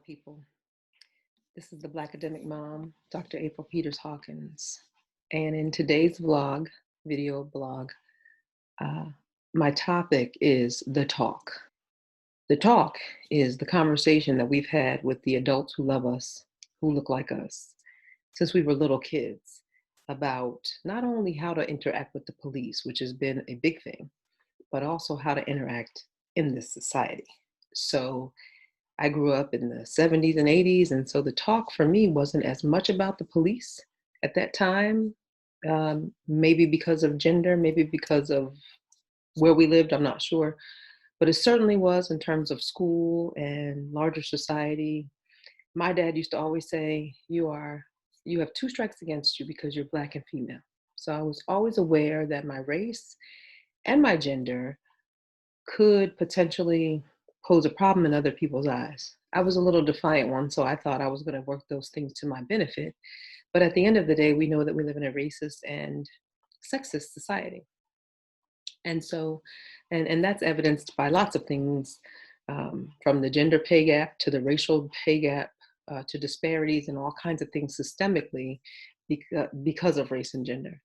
people. This is the Black Academic Mom, Dr. April Peters Hawkins. And in today's video blog, uh, my topic is the talk. The talk is the conversation that we've had with the adults who love us, who look like us, since we were little kids, about not only how to interact with the police, which has been a big thing, but also how to interact in this society. So I grew up in the 70s and 80s, and so the talk for me wasn't as much about the police at that time. Maybe because of gender, maybe because of where we lived, I'm not sure. But it certainly was in terms of school and larger society. My dad used to always say, you have two strikes against you because you're Black and female. So I was always aware that my race and my gender could potentially pose a problem in other people's eyes. I was a little defiant one, so I thought I was going to work those things to my benefit. But at the end of the day, we know that we live in a racist and sexist society. And so, and that's evidenced by lots of things, from the gender pay gap to the racial pay gap, to disparities and all kinds of things systemically because of race and gender.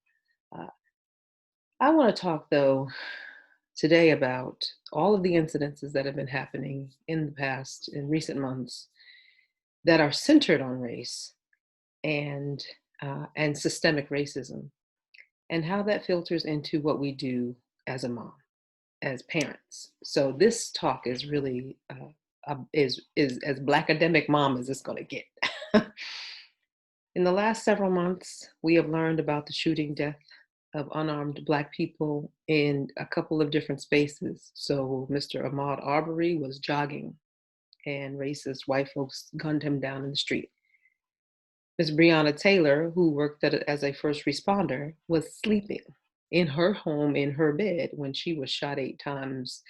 I want to talk, though, today about all of the incidences that have been happening in recent months, that are centered on race and systemic racism, and how that filters into what we do as a mom, as parents. So this talk is really is as Black academic mom as it's going to get. In the last several months, we have learned about the shooting death of unarmed Black people in a couple of different spaces. So Mr. Ahmaud Arbery was jogging and racist white folks gunned him down in the street. Ms. Breonna Taylor, who worked as a first responder, was sleeping in her home in her bed when she was shot 8 times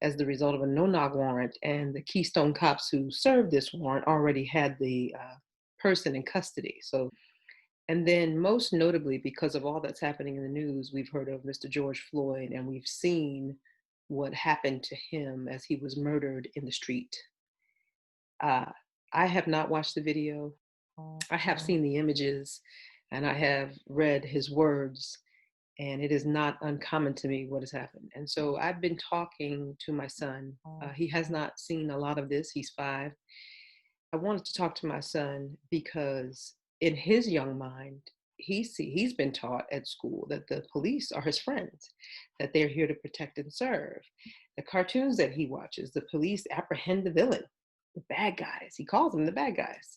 as the result of a no-knock warrant, and the Keystone cops who served this warrant already had the person in custody. So, and then most notably, because of all that's happening in the news, we've heard of Mr. George Floyd, and we've seen what happened to him as he was murdered in the street. I have not watched the video. I have seen the images, and I have read his words, and it is not uncommon to me what has happened. And so I've been talking to my son. He has not seen a lot of this. He's 5. I wanted to talk to my son because in his young mind, he's been taught at school that the police are his friends, that they're here to protect and serve. The cartoons that he watches, the police apprehend the villain, the bad guys. He calls them the bad guys.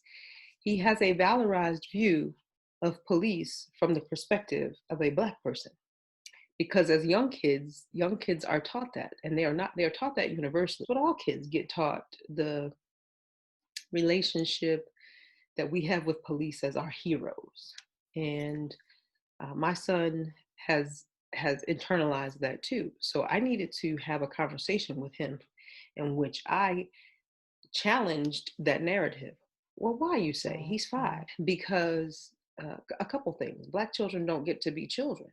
He has a valorized view of police from the perspective of a Black person. Because as young kids are taught that, and they are taught that universally, but all kids get taught the relationship that we have with police as our heroes. And my son has internalized that too. So I needed to have a conversation with him in which I challenged that narrative. Well, why, you say? He's 5. Because a couple things. Black children don't get to be children.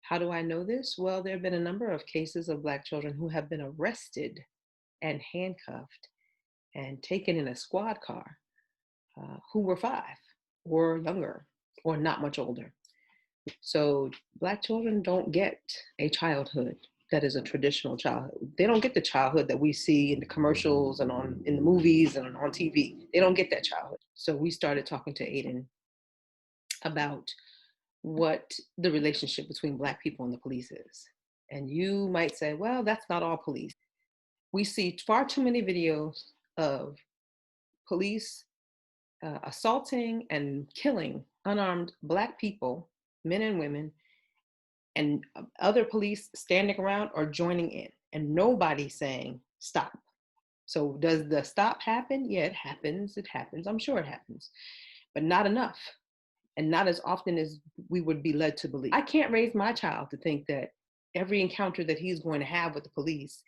How do I know this? Well, there have been a number of cases of Black children who have been arrested and handcuffed and taken in a squad car, who were 5 or younger or not much older. So Black children don't get a childhood that is a traditional childhood. They don't get the childhood that we see in the commercials and in the movies and on TV. They don't get that childhood. So we started talking to Aiden about what the relationship between Black people and the police is. And you might say, well, that's not all police. We see far too many videos of police assaulting and killing unarmed Black people, men and women, and other police standing around or joining in, and nobody saying stop. So does the stop happen? Yeah, it happens. It happens. I'm sure it happens, but not enough, and not as often as we would be led to believe. I can't raise my child to think that every encounter that he's going to have with the police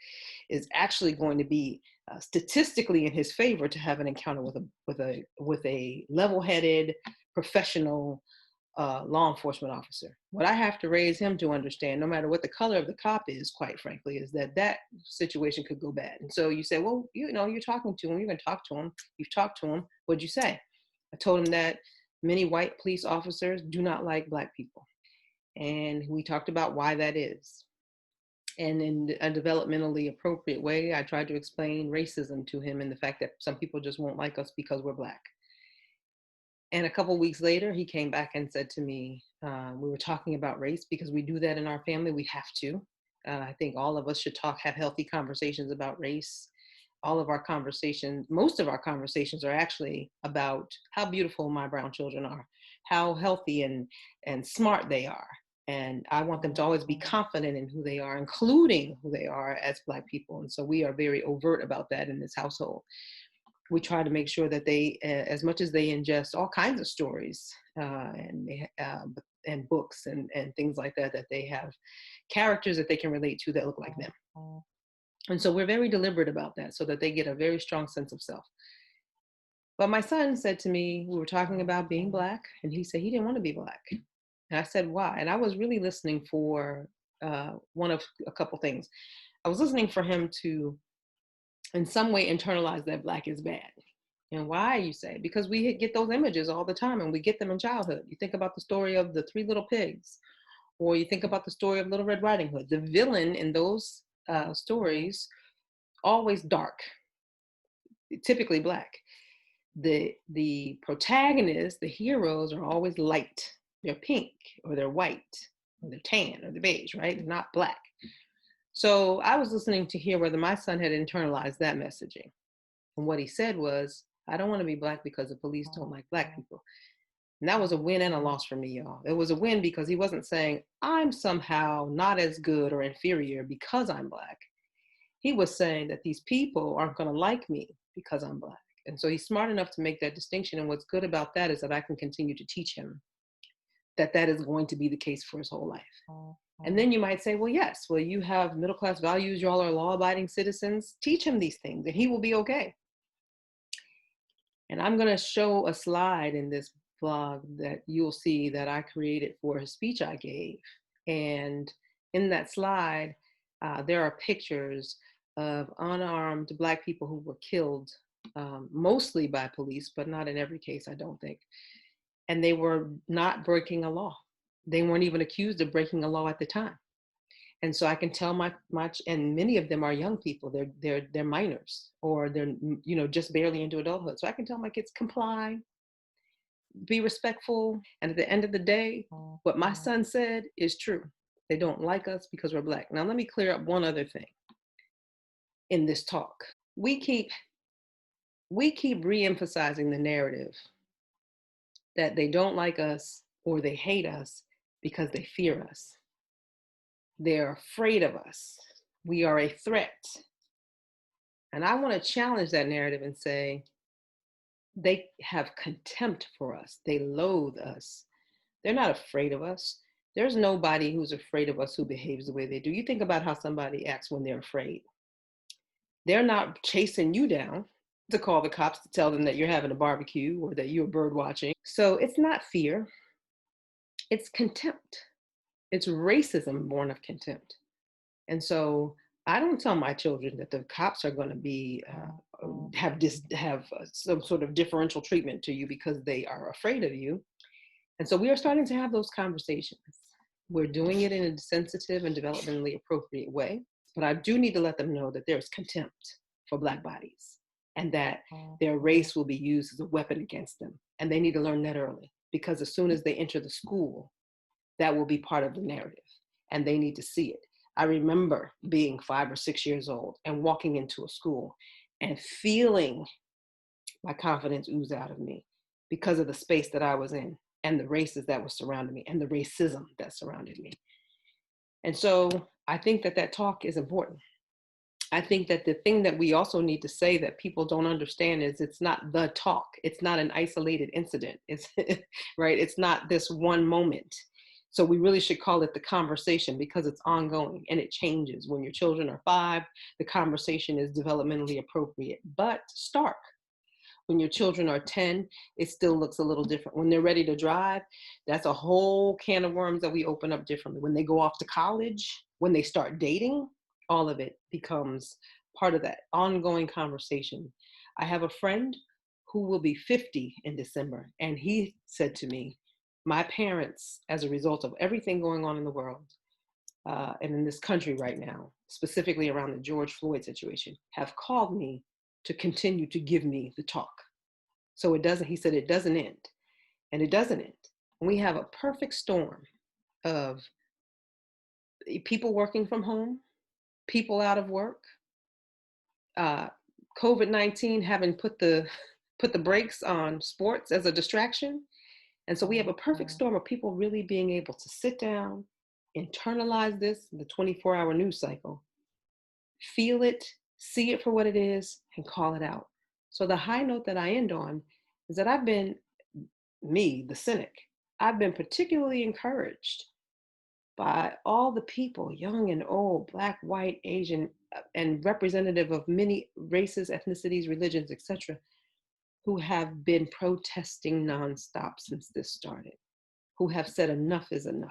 is actually going to be statistically in his favor to have an encounter with a level-headed, professional law enforcement officer. What I have to raise him to understand, no matter what the color of the cop is, quite frankly, is that that situation could go bad. And so you say, well, you know, you're talking to him, you're going to talk to him. You've talked to him. What'd you say? I told him that many white police officers do not like Black people. And we talked about why that is. And in a developmentally appropriate way, I tried to explain racism to him and the fact that some people just won't like us because we're Black. And a couple weeks later, he came back and said to me, we were talking about race because we do that in our family. We have to. I think all of us should have healthy conversations about race. All of our conversations, most of our conversations are actually about how beautiful my brown children are, how healthy and smart they are. And I want them to always be confident in who they are, including who they are as Black people. And so we are very overt about that in this household. We try to make sure that they, as much as they ingest all kinds of stories and books and things like that, that they have characters that they can relate to that look like them. And so we're very deliberate about that so that they get a very strong sense of self. But my son said to me, we were talking about being Black, and he said he didn't want to be Black. And I said, why? And I was really listening for one of a couple things. I was listening for him to in some way internalize that Black is bad. And why, you say? Because we get those images all the time, and we get them in childhood. You think about the story of the Three Little Pigs, or you think about the story of Little Red Riding Hood. The villain in those stories, always dark, typically Black. The protagonists, the heroes, are always light. They're pink, or they're white, or they're tan, or they're beige, right? They're not Black. So I was listening to hear whether my son had internalized that messaging. And what he said was, I don't want to be Black because the police don't like Black people. And that was a win and a loss for me, y'all. It was a win because he wasn't saying, I'm somehow not as good or inferior because I'm Black. He was saying that these people aren't going to like me because I'm Black. And so he's smart enough to make that distinction. And what's good about that is that I can continue to teach him that that is going to be the case for his whole life. And then you might say, well, yes, well, you have middle-class values. Y'all are law-abiding citizens. Teach him these things and he will be okay. And I'm going to show a slide in this blog that you'll see that I created for a speech I gave. And in that slide, there are pictures of unarmed Black people who were killed, mostly by police, but not in every case, I don't think. And they were not breaking a law. They weren't even accused of breaking a law at the time. And so I can tell and many of them are young people. They're minors, or they're, you know, just barely into adulthood. So I can tell my kids, comply, be respectful. And at the end of the day, what my son said is true. They don't like us because we're Black. Now, let me clear up one other thing in this talk. We keep re-emphasizing the narrative that they don't like us or they hate us because they fear us. They're afraid of us. We are a threat. And I want to challenge that narrative and say, they have contempt for us. They loathe us. They're not afraid of us. There's nobody who's afraid of us who behaves the way they do. You think about how somebody acts when they're afraid. They're not chasing you down to call the cops to tell them that you're having a barbecue or that you're bird watching. So it's not fear. It's contempt. It's racism born of contempt. And so I don't tell my children that the cops are going to be have some sort of differential treatment to you because they are afraid of you. And so we are starting to have those conversations. We're doing it in a sensitive and developmentally appropriate way. But I do need to let them know that there's contempt for Black bodies and that their race will be used as a weapon against them. And they need to learn that early, because as soon as they enter the school, that will be part of the narrative and they need to see it. I remember being 5 or 6 years old and walking into a school and feeling my confidence ooze out of me because of the space that I was in and the races that were surrounding me and the racism that surrounded me. And so I think that that talk is important. I think that the thing that we also need to say that people don't understand is it's not the talk. It's not an isolated incident. It's right. It's not this one moment. So we really should call it the conversation, because it's ongoing and it changes. When your children are 5, the conversation is developmentally appropriate, but stark. When your children are 10, it still looks a little different. When they're ready to drive, that's a whole can of worms that we open up differently. When they go off to college, when they start dating, all of it becomes part of that ongoing conversation. I have a friend who will be 50 in December, and he said to me, my parents, as a result of everything going on in the world, and in this country right now, specifically around the George Floyd situation, have called me to continue to give me the talk. So it doesn't, he said, it doesn't end. And it doesn't end. We have a perfect storm of people working from home, people out of work, uh, COVID-19 having put the brakes on sports as a distraction. And so we have a perfect storm of people really being able to sit down, internalize this, the 24-hour news cycle, feel it, see it for what it is, and call it out. So the high note that I end on is that I've been, me, the cynic, I've been particularly encouraged by all the people, young and old, Black, white, Asian, and representative of many races, ethnicities, religions, etc., who have been protesting nonstop since this started, who have said enough is enough.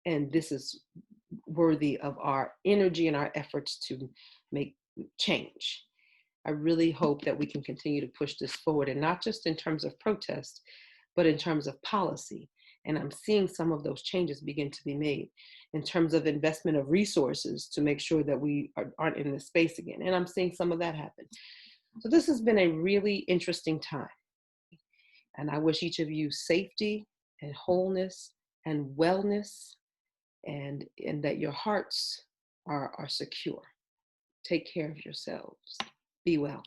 And this is worthy of our energy and our efforts to make change. I really hope that we can continue to push this forward, and not just in terms of protest, but in terms of policy. And I'm seeing some of those changes begin to be made in terms of investment of resources to make sure that we aren't in this space again. And I'm seeing some of that happen. So this has been a really interesting time. And I wish each of you safety and wholeness and wellness, and that your hearts are secure. Take care of yourselves. Be well.